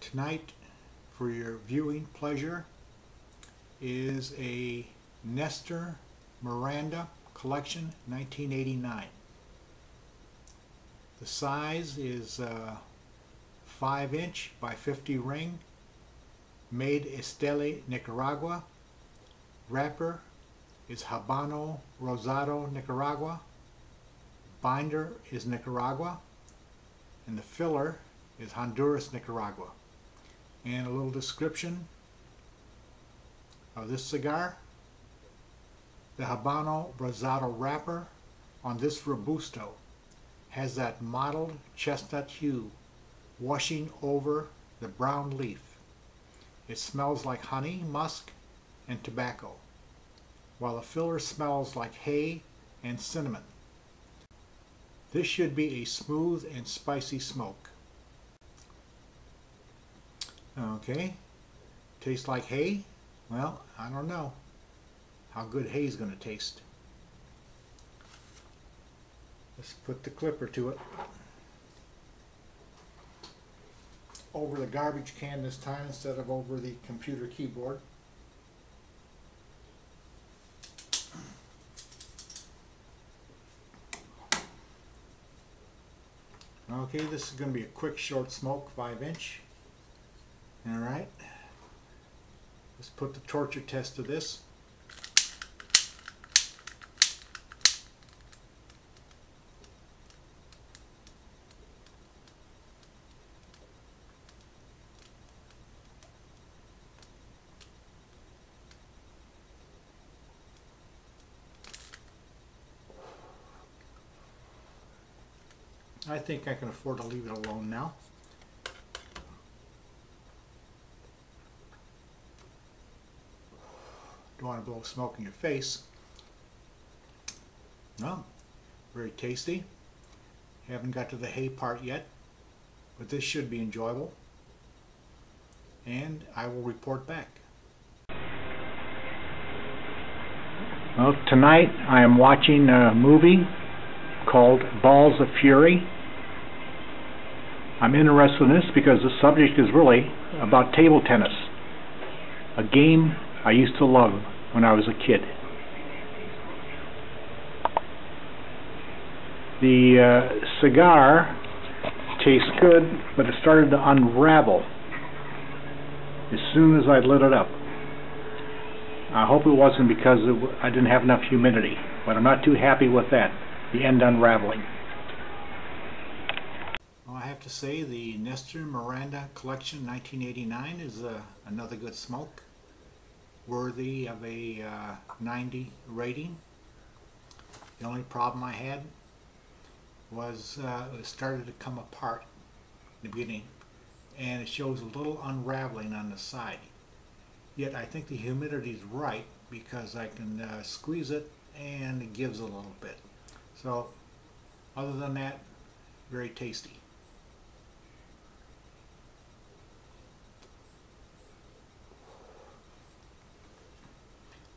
Tonight, for your viewing pleasure, is a Nestor Miranda Collection 1989. The size is 5" by 50 ring, made Esteli, Nicaragua. Wrapper is Habano Rosado, Nicaragua. Binder is Nicaragua, and the filler is Honduras, Nicaragua. And a little description of this cigar. The Habano Rosado wrapper on this Robusto has that mottled chestnut hue washing over the brown leaf. It smells like honey, musk, and tobacco, while the filler smells like hay and cinnamon. This should be a smooth and spicy smoke. Okay, tastes like hay? Well, I don't know how good hay is going to taste. Let's put the clipper to it. Over the garbage can this time instead of over the computer keyboard. Okay, this is going to be a quick short smoke, 5". Alright, let's put the torture test to this. I think I can afford to leave it alone now. Don't want to blow smoke in your face. No, very tasty. Haven't got to the hay part yet, but this should be enjoyable. And I will report back. Well, tonight I am watching a movie called Balls of Fury. I'm interested in this because the subject is really about table tennis, a game I used to love when I was a kid. The cigar tastes good, but it started to unravel as soon as I lit it up. I hope it wasn't because I didn't have enough humidity, but I'm not too happy with that, the end unraveling. Well, I have to say the Nestor Miranda Collection 1989 is another good smoke, worthy of a 90 rating. The only problem I had was it started to come apart in the beginning, and it shows a little unraveling on the side. Yet I think the humidity is right because I can squeeze it and it gives a little bit. So other than that, very tasty.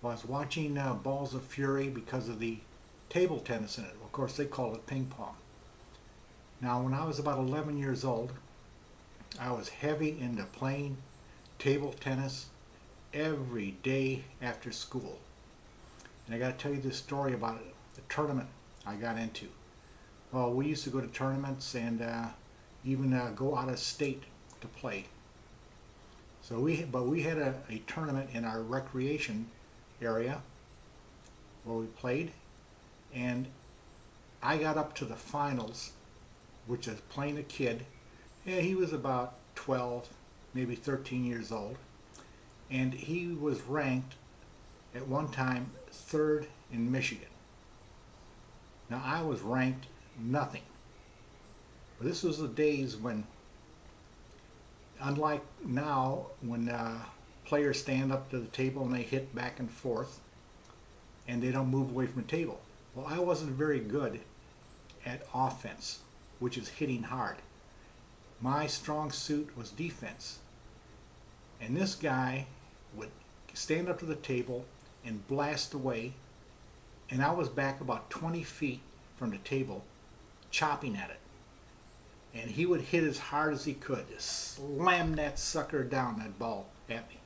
Well, I was watching Balls of Fury because of the table tennis in it. Of course, they call it ping pong. Now, when I was about 11 years old, I was heavy into playing table tennis every day after school. And I got to tell you this story about it, the tournament I got into. Well, we used to go to tournaments and even go out of state to play. So we had a tournament in our recreation area where we played, and I got up to the finals, which is playing a kid. Yeah, he was about 12, maybe 13 years old, and he was ranked at one time 3rd in Michigan. Now I was ranked nothing. But this was the days when, unlike now, when players stand up to the table and they hit back and forth and they don't move away from the table. Well, I wasn't very good at offense, which is hitting hard. My strong suit was defense. And this guy would stand up to the table and blast away, and I was back about 20 feet from the table chopping at it. and he would hit as hard as he could, just slam that sucker down, that ball, at me.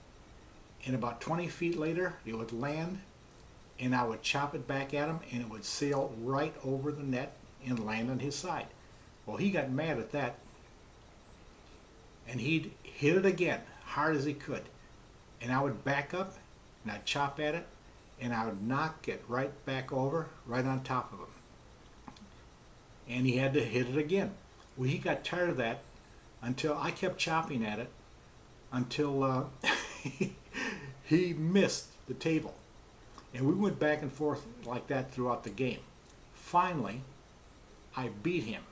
And about 20 feet later, it would land, and I would chop it back at him, and it would sail right over the net and land on his side. Well, he got mad at that, and he'd hit it again, hard as he could. And I would back up, and I'd chop at it, and I would knock it right back over, right on top of him. And he had to hit it again. Well, he got tired of that until I kept chopping at it until he missed the table. And we went back and forth like that throughout the game. Finally, I beat him.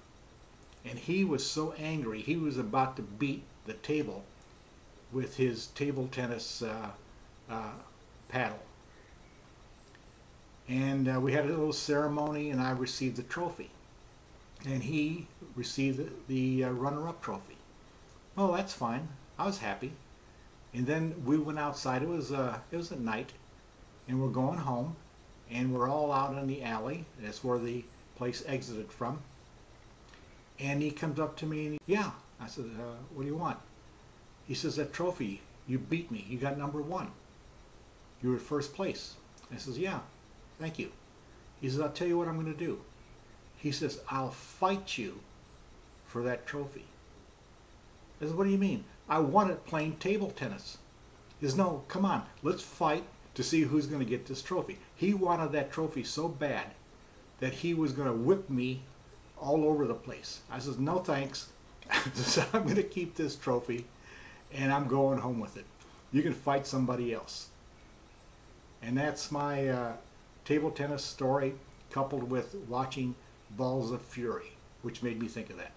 And he was so angry, he was about to beat the table with his table tennis paddle. And we had a little ceremony, and I received the trophy. And he received the runner-up trophy. Oh, that's fine. I was happy. And then we went outside. It was at night, and we're going home, and we're all out in the alley. That's where the place exited from. And he comes up to me, and yeah. I said, what do you want? He says, that trophy, you beat me. You got number 1. You were first place. I says, yeah, thank you. He says, I'll tell you what I'm going to do. He says, I'll fight you for that trophy. I said, what do you mean? I won it playing table tennis. He says, no, come on, let's fight to see who's going to get this trophy. He wanted that trophy so bad that he was going to whip me all over the place. I says, no thanks. So I'm going to keep this trophy, and I'm going home with it. You can fight somebody else. And that's my table tennis story, coupled with watching Balls of Fury, which made me think of that.